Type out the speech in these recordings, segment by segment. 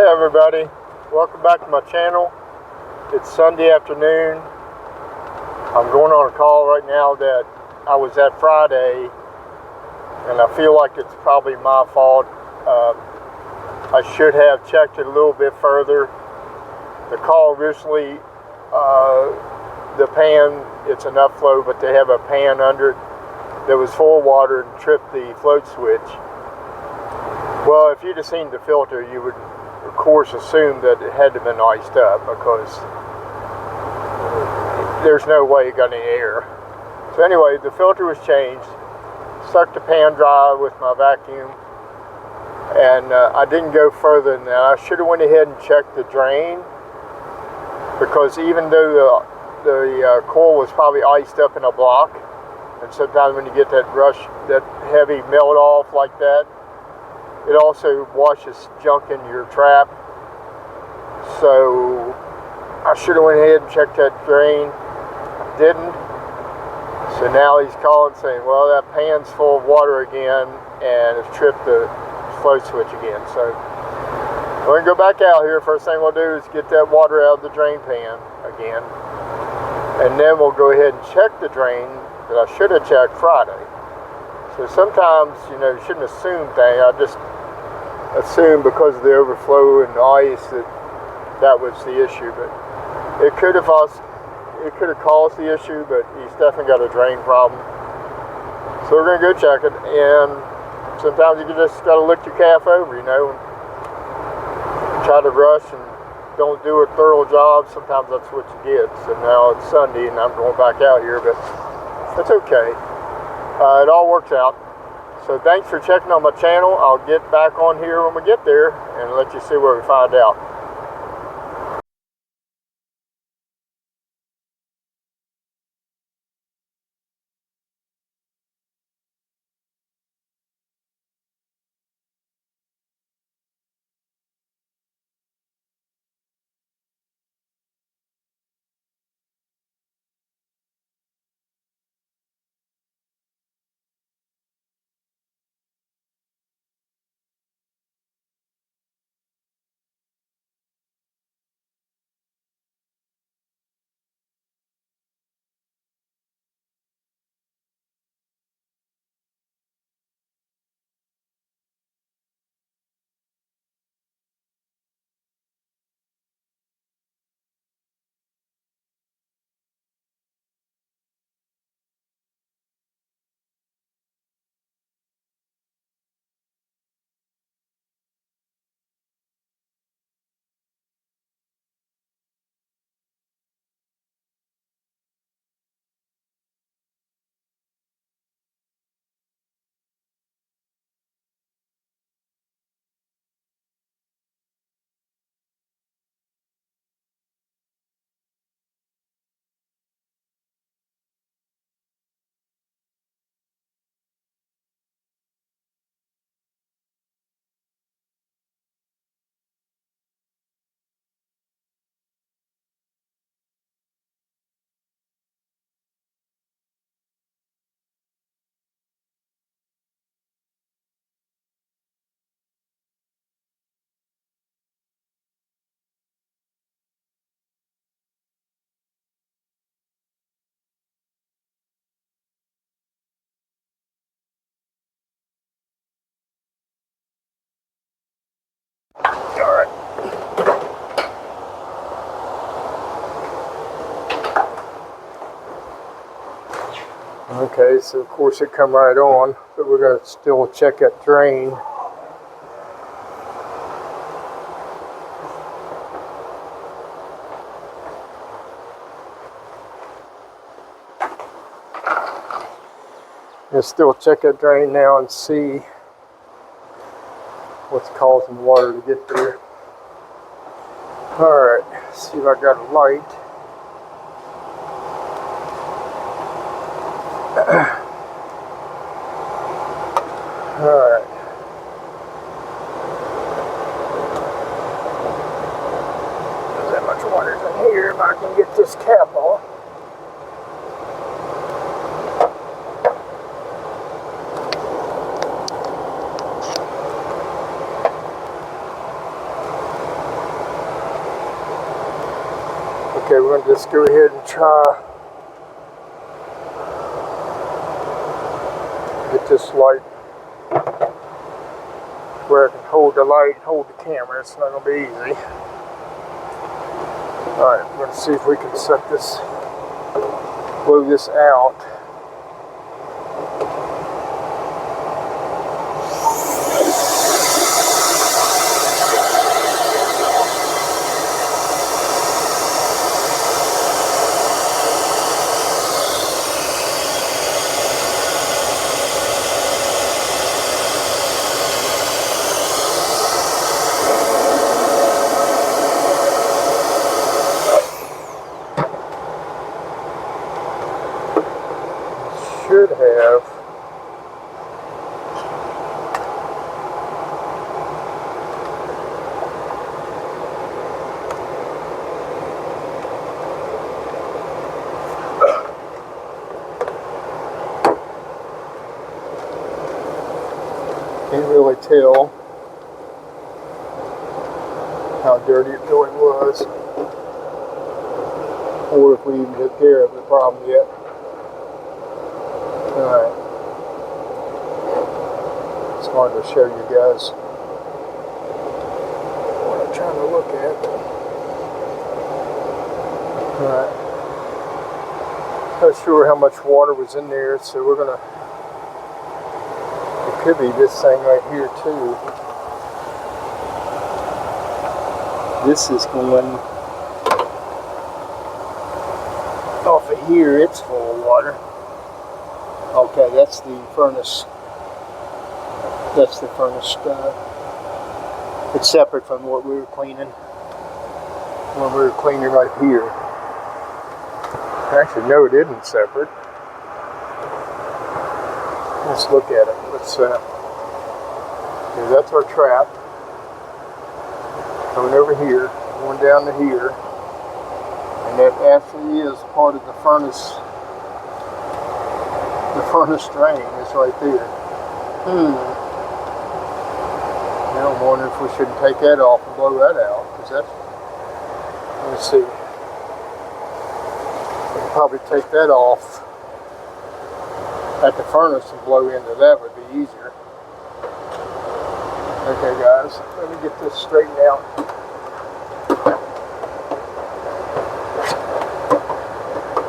Hey everybody, welcome back to my channel. It's Sunday afternoon. I'm going on a call right now that I was at Friday, and I feel like it's probably my fault. I should have checked it a little bit further. The call originally, the pan, it's enough flow, but they have a pan under it that was full of water and tripped the float switch. Well, if you'd have seen the filter, you would of course assume that it had to have been iced up, because there's no way it got any air. So anyway, the filter was changed, sucked the pan dry with my vacuum, and I didn't go further than that. I should have went ahead and checked the drain, because even though the coil was probably iced up in a block, and sometimes when you get that rush, that heavy melt off like that, it also washes junk in your trap. So I should have went ahead and checked that drain. Didn't. So now he's calling saying, well, that pan's full of water again and it's tripped the float switch again. So we're gonna go back out here. First thing we'll do is get that water out of the drain pan again. And then we'll go ahead and check the drain that I should have checked Friday. So sometimes, you know, you shouldn't assume things. I just assumed because of the overflow and the ice that was the issue, but it could have caused the issue, but he's definitely got a drain problem. So we're gonna go check it, and sometimes you just gotta look your calf over, you know, and try to rush and don't do a thorough job. Sometimes that's what you get. So now it's Sunday and I'm going back out here, but that's okay. It all works out. So thanks for checking on my channel. I'll get back on here when we get there and let you see what we find out. Okay, so of course it come right on, but we're going to still check that drain. Let's still check that drain now and see what's causing the water to get there. Alright, see if I got a light. Alright. There's that much water in here. If I can get this cap off. Okay, we're going to just go ahead and try get this light where I can hold the light and hold the camera. It's not going to be easy. Alright, we're going to see if we can set this, blow this out. Should have can't really tell how dirty it really was, or if we even took care of the problem yet. Alright, it's hard to show you guys what I'm trying to look at. Alright, not sure how much water was in there, so we're gonna, it could be this thing right here too. This is going off of here, it's full of water. Okay, that's the furnace. That's the furnace. It's separate from what we were cleaning. When we were cleaning right here. Actually, no, it isn't separate. Let's look at it. Let's. Okay, that's our trap. Coming over here, going down to here, and that actually is part of the furnace. The furnace drain is right there. Now I'm wondering if we shouldn't take that off and blow that out, because that's, let's see, we could probably take that off at the furnace and blow into that would be easier. Okay guys, let me get this straightened out.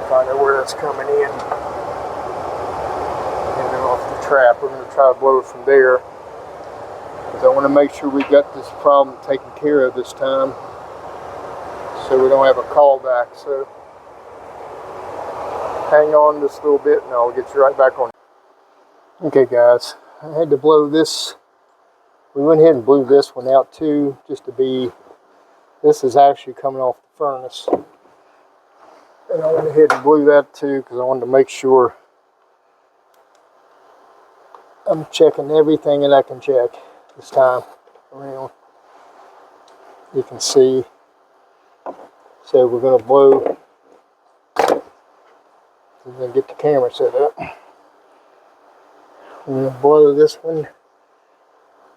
Find out where that's coming in. Trap. We're going to try to blow it from there, because I want to make sure we got this problem taken care of this time, so we don't have a callback. So hang on just a little bit and I'll get you right back on. Okay guys, I had to blow this. We went ahead and blew this one out too, just to be, this is actually coming off the furnace, and I went ahead and blew that too because I wanted to make sure I'm checking everything that I can check this time around. You can see. So we're going to blow. We're going to get the camera set up. We're going to blow this one.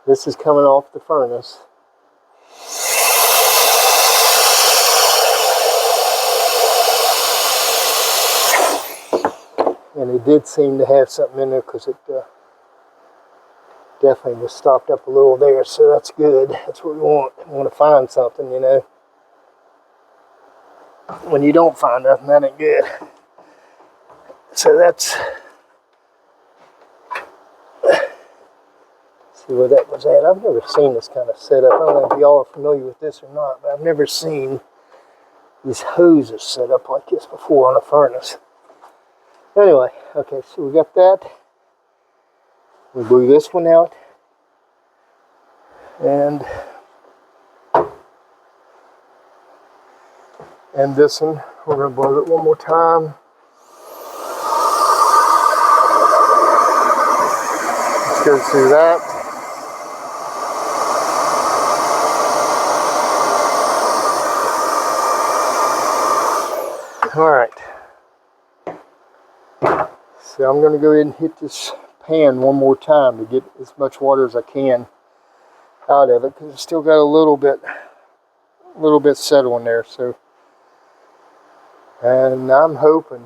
This is coming off the furnace. And it did seem to have something in there, because it definitely was stopped up a little there, so that's good. That's what we want. We want to find something, you know. When you don't find nothing, that ain't good. So that's, see where that was at. I've never seen this kind of setup. I don't know if y'all are familiar with this or not, but I've never seen these hoses set up like this before on a furnace. Anyway, okay, so we got that. We blew this one out, and this one, we're going to blow it one more time. Let's go through that. All right. So I'm going to go ahead and hit this pan one more time to get as much water as I can out of it, because it's still got a little bit settled in there. So And I'm hoping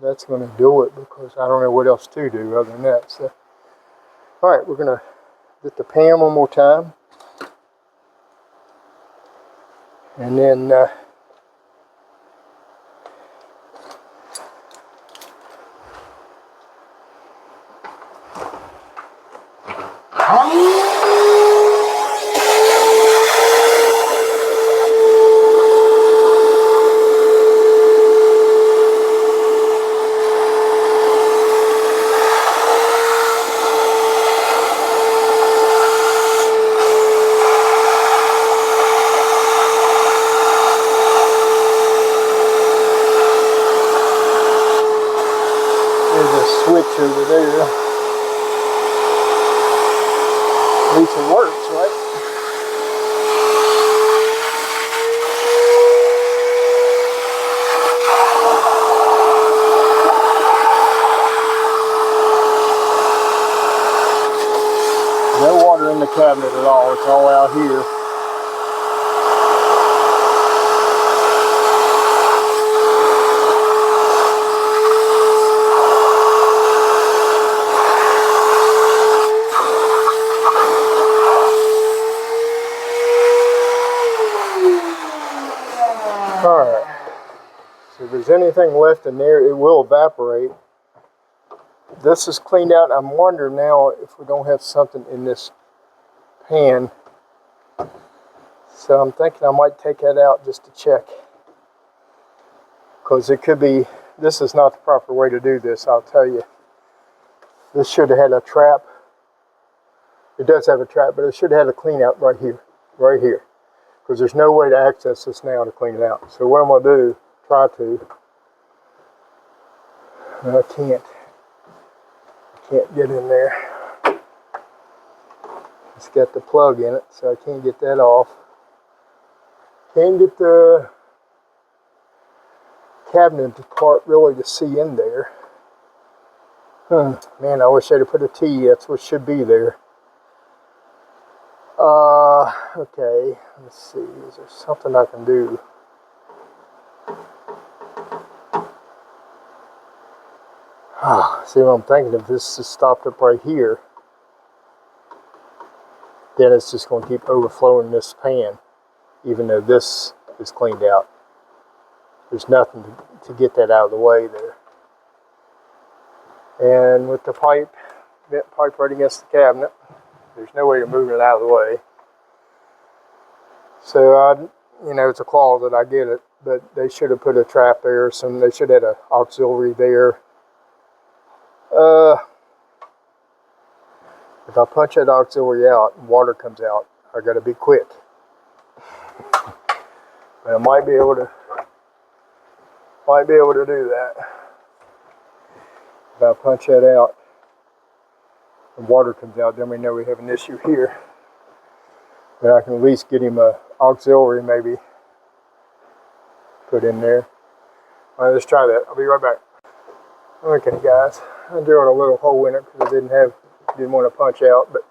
that's going to do it because I don't know what else to do other than that. So, all right, we're going to get the pan one more time. And then there's a switch over there. At least it works, right? No water in the cabinet at all. It's all out here. Alright, so if there's anything left in there, it will evaporate. This is cleaned out. I'm wondering now if we don't have something in this pan. So I'm thinking I might take that out just to check. Because it could be, this is not the proper way to do this, I'll tell you. This should have had a trap. It does have a trap, but it should have had a clean out right here. Right here. Because there's no way to access this now to clean it out. So what I'm going to do, try to, I can't get in there. It's got the plug in it, so I can't get that off. Can't get the cabinet part really to see in there. Man, I wish I'd have put a T. That's what should be there. Okay, let's see, is there something I can do? See what I'm thinking, if this is stopped up right here, then it's just going to keep overflowing this pan, even though this is cleaned out. There's nothing to get that out of the way there. And with the pipe, vent pipe right against the cabinet, there's no way of moving it out of the way. So, you know, it's a closet, I get it, but they should have put a trap there, they should have had an auxiliary there. If I punch that auxiliary out and water comes out, I gotta be quick. But I might be able to do that. If I punch that out and water comes out, then we know we have an issue here. But I can at least get him a auxiliary maybe put in there. All right, let's try that. I'll be right back. Okay, guys, I drilled a little hole in it because I didn't want to punch out, but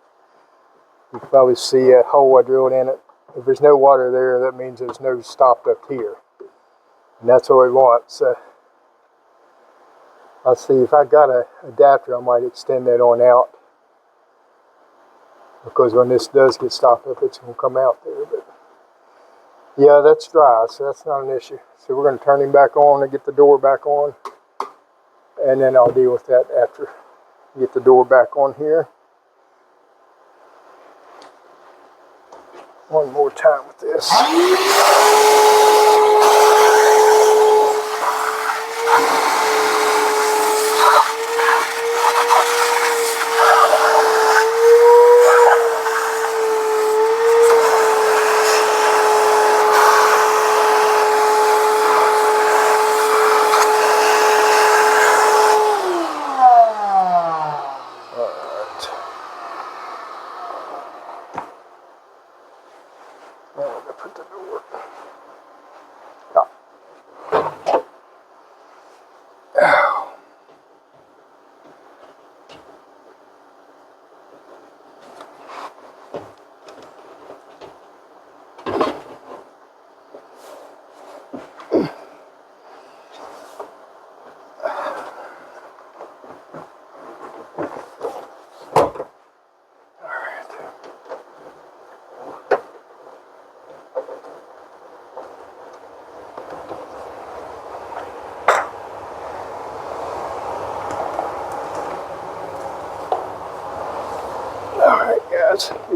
you can probably see that hole I drilled in it. If there's no water there, that means there's no stop up here, and that's what we want. So I'll see if I got an adapter, I might extend that on out, because when this does get stopped up, it's going to come out there. But yeah, that's dry, so that's not an issue. So we're going to turn him back on and get the door back on, and then I'll deal with that after. Get the door back on here. One more time with this.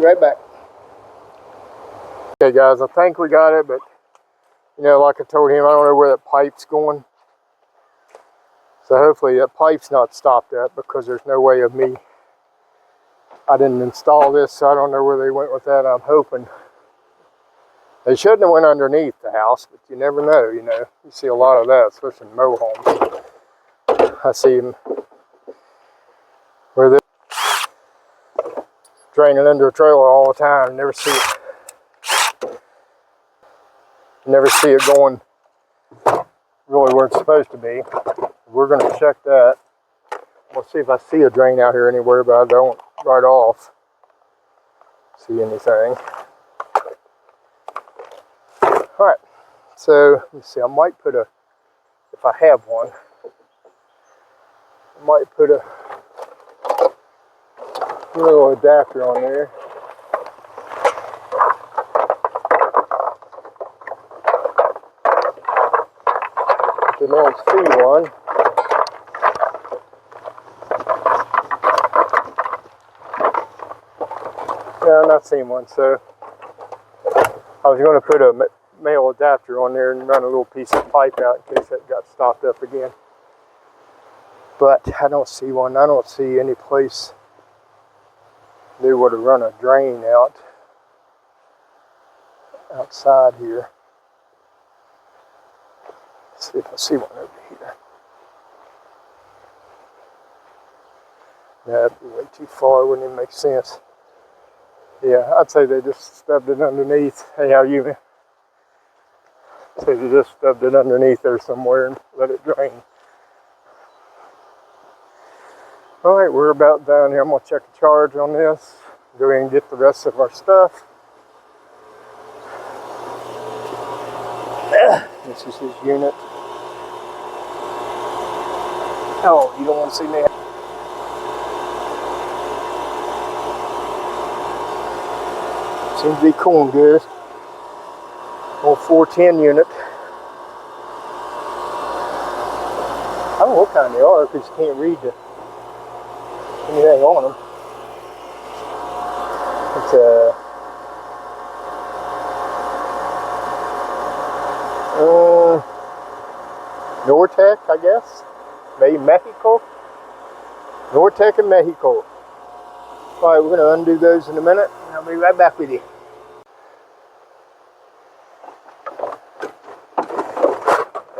right back. Okay guys, I think we got it, but you know, like I told him, I don't know where that pipe's going. So hopefully that pipe's not stopped at, because there's no way of me. I didn't install this, so I don't know where they went with that. I'm hoping. They shouldn't have went underneath the house, but you never know, you know. You see a lot of that, especially in mobile homes. I see them where they're draining under a trailer all the time. Never see it. Never see it going really where it's supposed to be. We're going to check that. We'll see if I see a drain out here anywhere, but I don't right off see anything. Alright, so let's see, I might put a, if I have one, I might put a little adapter on there. If I don't see one, no, I'm not seeing one, so I was going to put a male adapter on there and run a little piece of pipe out in case that got stopped up again. But I don't see one. I don't see any place they would have run a drain out outside here. Let's see if I see one over here. That'd be way too far. Wouldn't even make sense. Yeah, I'd say they just stubbed it underneath. Hey, how are you, man? I'd say they just stubbed it underneath there somewhere and let it drain. All right, we're about done here. I'm going to check the charge on this. Go ahead and get the rest of our stuff. This is his unit. Oh, you don't want to see me? Seems to be cool and good. Old 410 unit. I don't know what kind they are because you can't read anything on them. It's a Nortec, I guess. Maybe Mexico. Nortec in Mexico. Alright, we're going to undo those in a minute, and I'll be right back with you.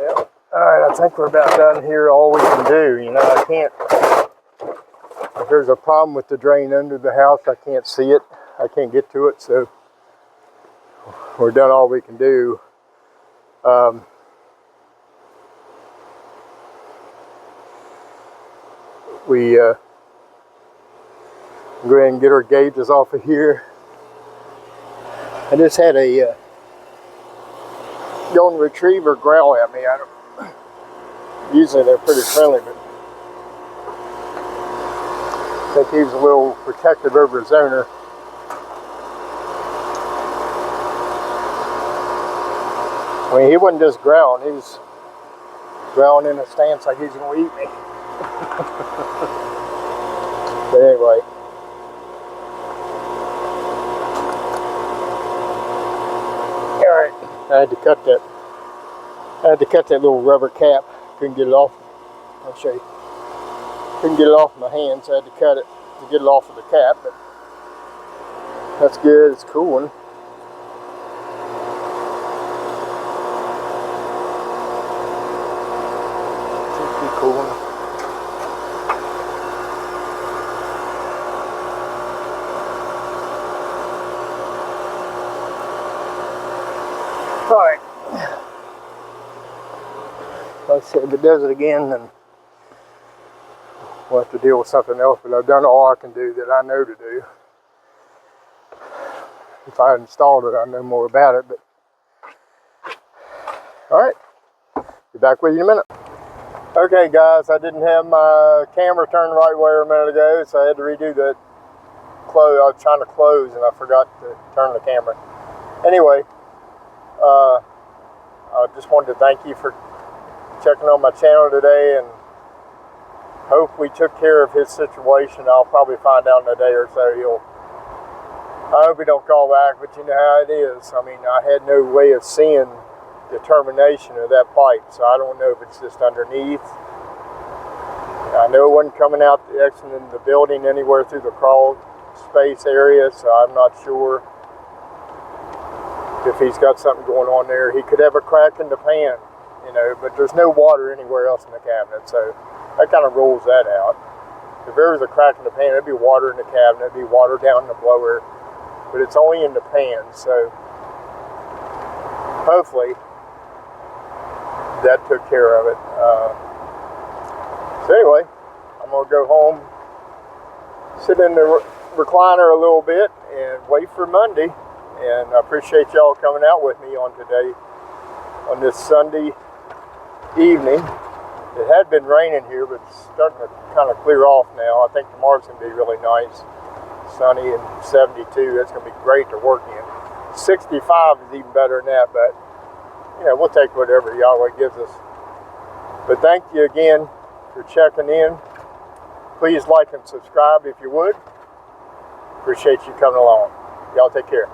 Yep. Alright, I think we're about done here. All we can do, you know, I can't, if there's a problem with the drain under the house, I can't see it. I can't get to it, so we're done all we can do. We go ahead and get our gauges off of here. I just had a golden retriever growl at me. Usually they're pretty friendly, but I think he was a little protective over his owner. I mean, he wasn't just growling, he was growling in a stance like he's going to eat me. But anyway. Alright, I had to cut that little rubber cap. Couldn't get it off. I'll show you. Couldn't get it off my hand, so I had to cut it to get it off of the cap, but that's good, it's cooling. Seems to be cooling. Alright. Like I said, if it does it again, then we'll have to deal with something else, but I've done all I can do that I know to do. If I had installed it, I know more about it, but alright. Be back with you in a minute. Okay guys, I didn't have my camera turned the right way a minute ago, so I had to redo the close. I was trying to close and I forgot to turn the camera. Anyway, I just wanted to thank you for checking on my channel today, and hope we took care of his situation. I'll probably find out in a day or so. I hope he don't call back, but you know how it is. I mean, I had no way of seeing the termination of that pipe, so I don't know if it's just underneath. I know it wasn't coming out the exiting the building anywhere through the crawl space area, so I'm not sure if he's got something going on there. He could have a crack in the pan, you know, but there's no water anywhere else in the cabinet, so that kind of rules that out. If there was a crack in the pan, there'd be water in the cabinet, there'd be water down the blower, but it's only in the pan, so hopefully that took care of it. So anyway, I'm going to go home, sit in the recliner a little bit, and wait for Monday. And I appreciate y'all coming out with me on today, on this Sunday evening. It had been raining here, but it's starting to kind of clear off now. I think tomorrow's going to be really nice, sunny and 72. That's going to be great to work in. 65 is even better than that, but you know, we'll take whatever Yahweh gives us. But thank you again for checking in. Please like and subscribe if you would. Appreciate you coming along. Y'all take care.